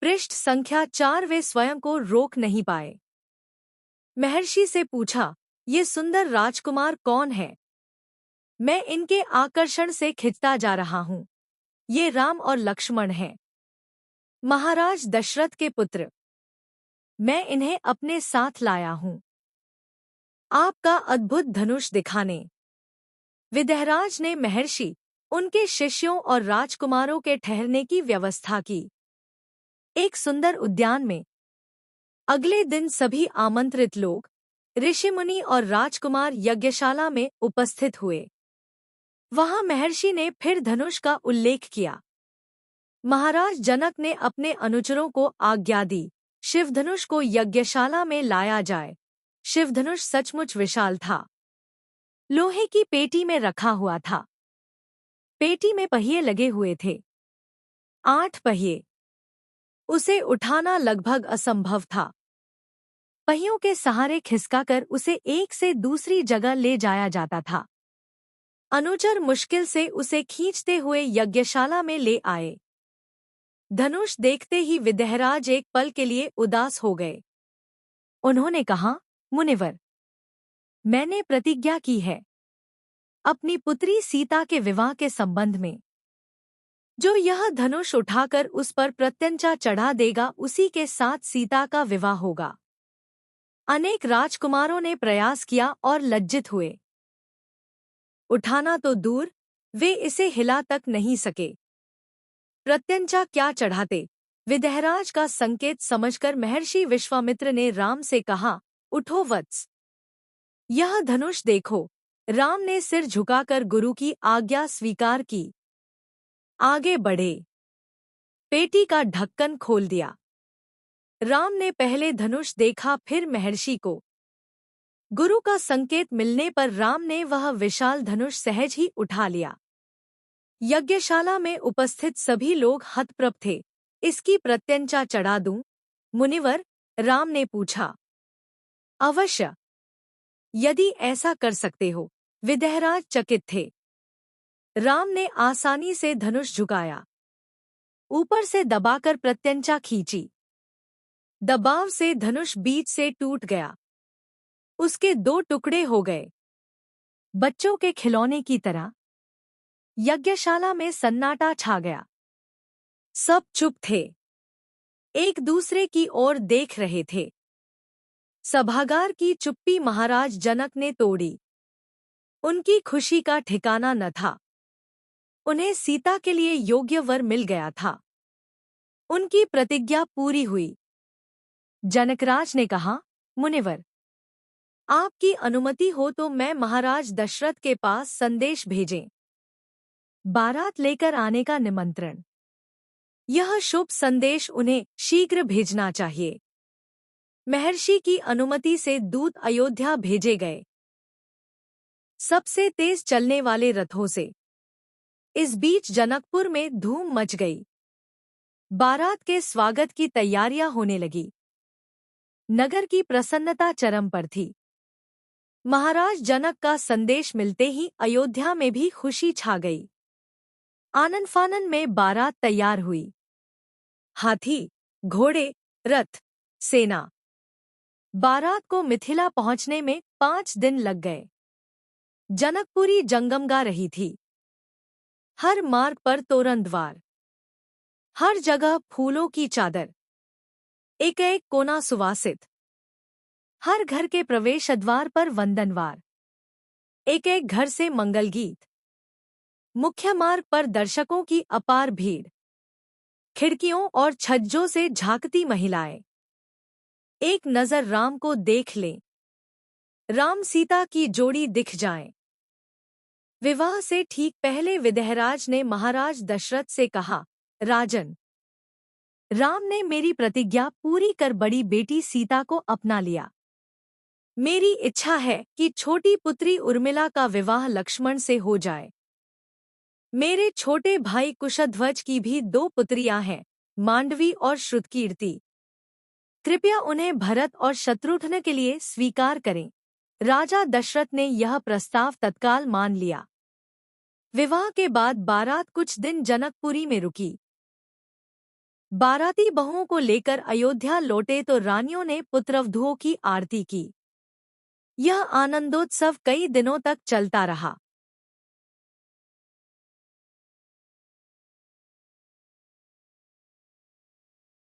पृष्ठ संख्या 4 वे स्वयं को रोक नहीं पाए। महर्षि से पूछा, ये सुंदर राजकुमार कौन है? मैं इनके आकर्षण से खिंचता जा रहा हूँ। ये राम और लक्ष्मण हैं, महाराज दशरथ के पुत्र। मैं इन्हें अपने साथ लाया हूँ आपका अद्भुत धनुष दिखाने। विदेहराज ने महर्षि, उनके शिष्यों और राजकुमारों के ठहरने की व्यवस्था की। एक सुंदर उद्यान में अगले दिन सभी आमंत्रित लोग, ऋषिमुनि और राजकुमार यज्ञशाला में उपस्थित हुए। वहां महर्षि ने फिर धनुष का उल्लेख किया। महाराज जनक ने अपने अनुचरों को आज्ञा दी, शिवधनुष को यज्ञशाला में लाया जाए। शिवधनुष सचमुच विशाल था, लोहे की पेटी में रखा हुआ था। पेटी में पहिए लगे हुए थे, 8 पहिए। उसे उठाना लगभग असंभव था। पहियों के सहारे खिसकाकर उसे एक से दूसरी जगह ले जाया जाता था। अनुचर मुश्किल से उसे खींचते हुए यज्ञशाला में ले आए। धनुष देखते ही विदेहराज एक पल के लिए उदास हो गए। उन्होंने कहा, मुनिवर, मैंने प्रतिज्ञा की है अपनी पुत्री सीता के विवाह के संबंध में। जो यह धनुष उठाकर उस पर प्रत्यंचा चढ़ा देगा, उसी के साथ सीता का विवाह होगा। अनेक राजकुमारों ने प्रयास किया और लज्जित हुए। उठाना तो दूर, वे इसे हिला तक नहीं सके। प्रत्यंचा क्या चढ़ाते? विदेहराज का संकेत समझकर महर्षि विश्वामित्र ने राम से कहा, उठो वत्स, यह धनुष देखो। राम ने सिर झुकाकर गुरु की आज्ञा स्वीकार की। आगे बढ़े, पेटी का ढक्कन खोल दिया। राम ने पहले धनुष देखा, फिर महर्षि को। गुरु का संकेत मिलने पर राम ने वह विशाल धनुष सहज ही उठा लिया। यज्ञशाला में उपस्थित सभी लोग हतप्रभ थे। इसकी प्रत्यंचा चढ़ा दूं, मुनिवर? राम ने पूछा। अवश्य, यदि ऐसा कर सकते हो। विदेहराज चकित थे। राम ने आसानी से धनुष झुकाया, ऊपर से दबाकर प्रत्यंचा खींची। दबाव से धनुष बीच से टूट गया। उसके 2 टुकड़े हो गए, बच्चों के खिलौने की तरह। यज्ञशाला में सन्नाटा छा गया। सब चुप थे, एक दूसरे की ओर देख रहे थे। सभागार की चुप्पी महाराज जनक ने तोड़ी। उनकी खुशी का ठिकाना न था। उन्हें सीता के लिए योग्य वर मिल गया था। उनकी प्रतिज्ञा पूरी हुई। जनकराज ने कहा, मुनिवर, आपकी अनुमति हो तो मैं महाराज दशरथ के पास संदेश भेजें। बारात लेकर आने का निमंत्रण। यह शुभ संदेश उन्हें शीघ्र भेजना चाहिए। महर्षि की अनुमति से दूत अयोध्या भेजे गए, सबसे तेज चलने वाले रथों से। इस बीच जनकपुर में धूम मच गई। बारात के स्वागत की तैयारियां होने लगी। नगर की प्रसन्नता चरम पर थी। महाराज जनक का संदेश मिलते ही अयोध्या में भी खुशी छा गई। आनन फानन में बारात तैयार हुई। हाथी, घोड़े, रथ, सेना। बारात को मिथिला पहुंचने में 5 दिन लग गए। जनकपुरी जंगमगा रही थी। हर मार्ग पर तोरण द्वार, हर जगह फूलों की चादर, एक एक कोना सुवासित। हर घर के प्रवेश द्वार पर वंदनवार, एक एक घर से मंगल गीत। मुख्य मार्ग पर दर्शकों की अपार भीड़। खिड़कियों और छज्जों से झांकती महिलाएं। एक नजर राम को देख लें, राम सीता की जोड़ी दिख जाए। विवाह से ठीक पहले विदेहराज ने महाराज दशरथ से कहा, राजन, राम ने मेरी प्रतिज्ञा पूरी कर बड़ी बेटी सीता को अपना लिया। मेरी इच्छा है कि छोटी पुत्री उर्मिला का विवाह लक्ष्मण से हो जाए। मेरे छोटे भाई कुशध्वज की भी 2 पुत्रियां हैं, मांडवी और श्रुतकीर्ति। कृपया उन्हें भरत और शत्रुघ्न के लिए स्वीकार करें। राजा दशरथ ने यह प्रस्ताव तत्काल मान लिया। विवाह के बाद बारात कुछ दिन जनकपुरी में रुकी। बाराती बहुओं को लेकर अयोध्या लौटे तो रानियों ने पुत्रवधुओं की आरती की। यह आनंदोत्सव कई दिनों तक चलता रहा।